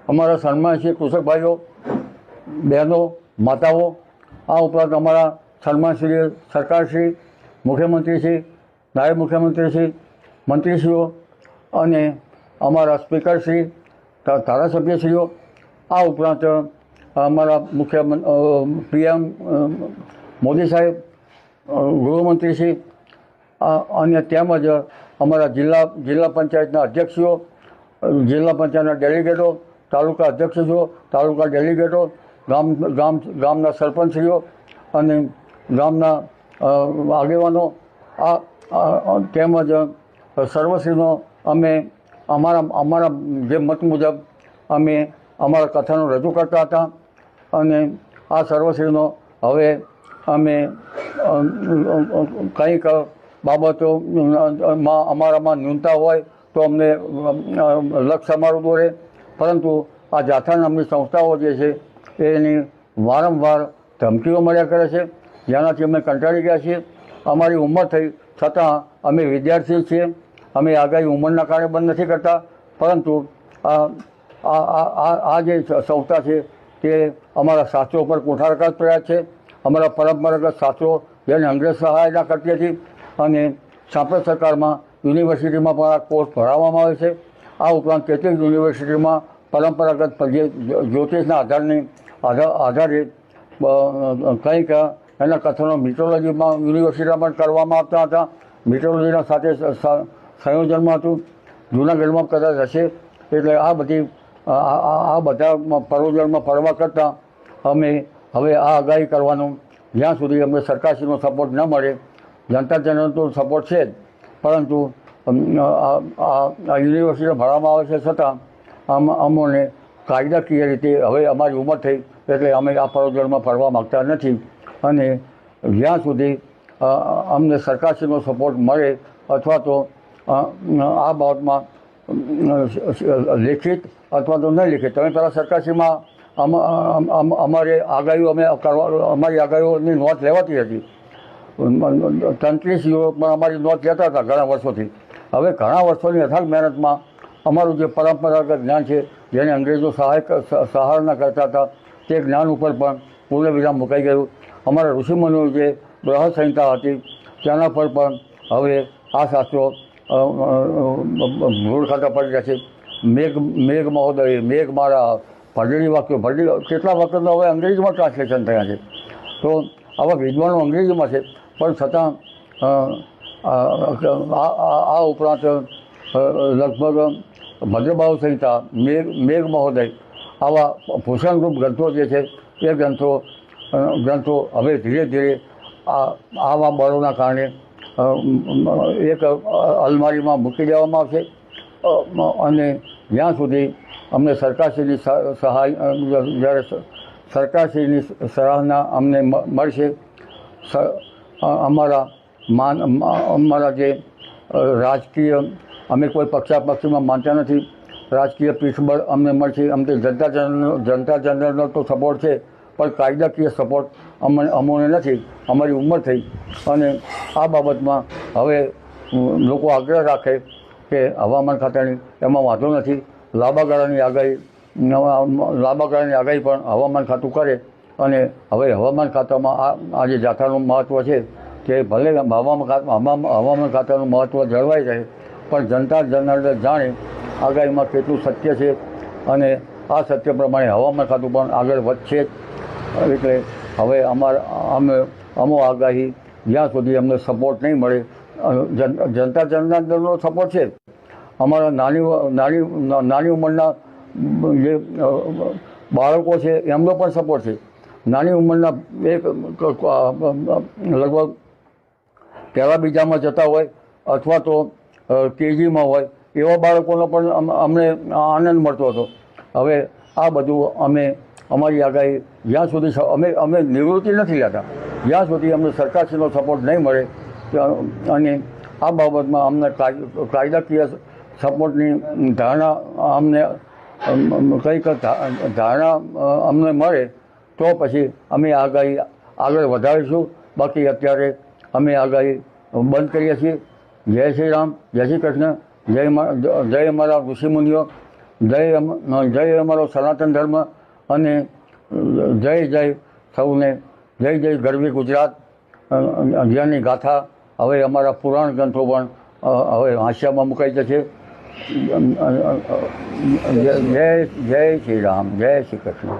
અમારા સન્માનશ્રી કૃષક ભાઈઓ, બહેનો, માતાઓ, આ ઉપરાંત અમારા સન્માનશ્રી સરકારશ્રી, મુખ્યમંત્રીશ્રી, નાયબ મુખ્યમંત્રીશ્રી, મંત્રીશ્રીઓ અને અમારા સ્પીકરશ્રી, ધારાસભ્યશ્રીઓ, આ ઉપરાંત અમારા મુખ્ય PM મોદી સાહેબ, ગૃહમંત્રીશ્રી અને તેમજ અમારા જિલ્લા પંચાયતના અધ્યક્ષીઓ, જિલ્લા પંચાયતના ડેલિગેટો, તાલુકા અધ્યક્ષીઓ, તાલુકા ડેલિગેટો, ગામના સરપંચશ્રીઓ અને ગામના આગેવાનો, આ તેમજ સર્વશ્રીનો અમે અમારા જે મત મુજબ અમે અમારા કથનો રજૂ કરતા હતા અને આ સર્વશ્રીનો હવે અમે કંઈક બાબતોમાં અમારામાં ન્યૂનતા હોય તો અમને લક્ષ અમારું દોરે, પરંતુ આ જાથા નામની સંસ્થાઓ જે છે એની વારંવાર ધમકીઓ મળ્યા કરે છે, જેનાથી અમે કંટાળી ગયા છીએ. અમારી ઉંમર થઈ છતાં અમે વિદ્યાર્થી છીએ. અમે આગાહી ઉંમરના કારણે બંધ નથી કરતા, પરંતુ આ જે સંસ્થા છે તે અમારા શાસ્ત્રો પર કુઠારઘાત પ્રયાસ છે. અમારા પરંપરાગત શાસ્ત્રો જેને અંગ્રેજ સહાયતા કરતી હતી અને સાંપ્રત સરકારમાં યુનિવર્સિટીમાં પણ આ કોર્સ ભણાવવામાં આવે છે. આ ઉપરાંત કેટલીક યુનિવર્સિટીમાં પરંપરાગત જે જ્યોતિષના આધારે કંઈક એના કથનો મિટ્રોલોજીમાં યુનિવર્સિટીમાં પણ કરવામાં આવતા હતા. મિટ્રોલોજીના સાથે સંયોજનમાં હતું. જૂનાગઢમાં કદાચ હશે. એટલે આ બધા પરોજનમાં ફરવા કરતાં અમે હવે આ આગાહી કરવાનું, જ્યાં સુધી અમને સરકારશ્રીનો સપોર્ટ ન મળે, જનતા જનાર્દનનો તો સપોર્ટ છે જ, પરંતુ આ યુનિવર્સિટી ભણવામાં આવે છે છતાં અમોને કાયદાકીય રીતે હવે અમારી ઉંમર થઈ એટલે અમે આ પરોજનમાં ફરવા માગતા નથી. અને જ્યાં સુધી અમને સરકારશ્રીનો સપોર્ટ મળે અથવા તો આ બાબતમાં લેખિત અથવા તો ન લેખિત, તમે પહેલાં સરકારશ્રીમાં અમારી આગાહીઓની નોંધ લેવાતી હતી. તંત્રીશ્રીઓ પણ અમારી નોંધ લેતા હતા ઘણા વર્ષોથી. હવે ઘણા વર્ષોની અથાગ મહેનતમાં અમારું જે પરંપરાગત જ્ઞાન છે, જેને અંગ્રેજો સહારના કરતા હતા, તે જ્ઞાન ઉપર પણ પૂર્ણ વિરામ મુકાઈ ગયું. અમારા ઋષિમુનિઓ જે બૃહદ સંહિતા હતી તેના પર પણ હવે આ શાસ્ત્રો મૂળ ખાતા પડી રહ્યા છે. મેઘ મહોદય, મેઘ મારા, ભરડી વાક્યો, કેટલા વખતનો હવે અંગ્રેજીમાં ટ્રાન્સલેશન થયા છે. તો આવા વિદ્વાનો અંગ્રેજીમાં છે, પણ છતાં આ ઉપરાંત લગભગ ભદ્રભાવ સંહિતા, મેઘ મહોદય, આવા ભૂષણરૂપ ગ્રંથો જે છે એ ગ્રંથો હવે ધીરે ધીરે આવા બળોના કારણે એક અલમારીમાં મૂકી દેવામાં આવશે. અને જ્યાં સુધી અમને સરકારશ્રીની સહાય, જ્યારે સરકારશ્રીની સરાહના અમને મળશે, અમારા જે રાજકીય, અમે કોઈ પક્ષાપક્ષીમાં માનતા નથી, રાજકીય પીઠબળ અમને મળશે. અમને જનતા જનરલનો તો સપોર્ટ છે, પણ કાયદાકીય સપોર્ટ અમોને નથી. અમારી ઉંમર થઈ અને આ બાબતમાં હવે લોકો આગ્રહ રાખે કે હવામાન ખાતાની એમાં વાંધો નથી, લાંબા ગાળાની આગાહી પણ હવામાન ખાતું કરે. અને હવે હવામાન ખાતામાં આ જે જાથાનું મહત્ત્વ છે તે ભલે હવામાન ખાતાનું મહત્ત્વ જળવાઈ રહે, પણ જનતા જનાર્દન જાણે આગાહીમાં કેટલું સત્ય છે અને આ સત્ય પ્રમાણે હવામાન ખાતું પણ આગળ વધશે જ. એટલે હવે અમો આગાહી જ્યાં સુધી અમને સપોર્ટ નહીં મળે, જનતા જનાર્દનનો સપોર્ટ છે, અમારા નાની ઉંમરના જે બાળકો છે એમનો પણ સપોર્ટ છે. નાની ઉંમરના લગભગ પહેલાં બીજામાં જતા હોય અથવા તો KGમાં હોય એવા બાળકોનો પણ અમને આનંદ મળતો હતો. હવે આ બધું અમારી આગાહી જ્યાં સુધી અમે નિવૃત્તિ નથી લેતા, જ્યાં સુધી અમને સરકારશ્રીનો સપોર્ટ નહીં મળે અને આ બાબતમાં અમને કાયદાકીય સપોર્ટની ધારણા અમને મળે તો પછી અમે આગાહી આગળ વધારીશું. બાકી અત્યારે અમે આગાહી બંધ કરીએ છીએ. જય શ્રી રામ, જય શ્રી કૃષ્ણ, જય અમારા ઋષિમુનિઓ જય અમારો સનાતન ધર્મ અને જય જય સૌને, જય જય ગરવી ગુજરાત. જેની ગાથા હવે અમારા પુરાણ ગ્રંથો પણ હવે હાંસિયામાં મુકાઈ જશે. જય જય શ્રી રામ, જય શ્રી કૃષ્ણ.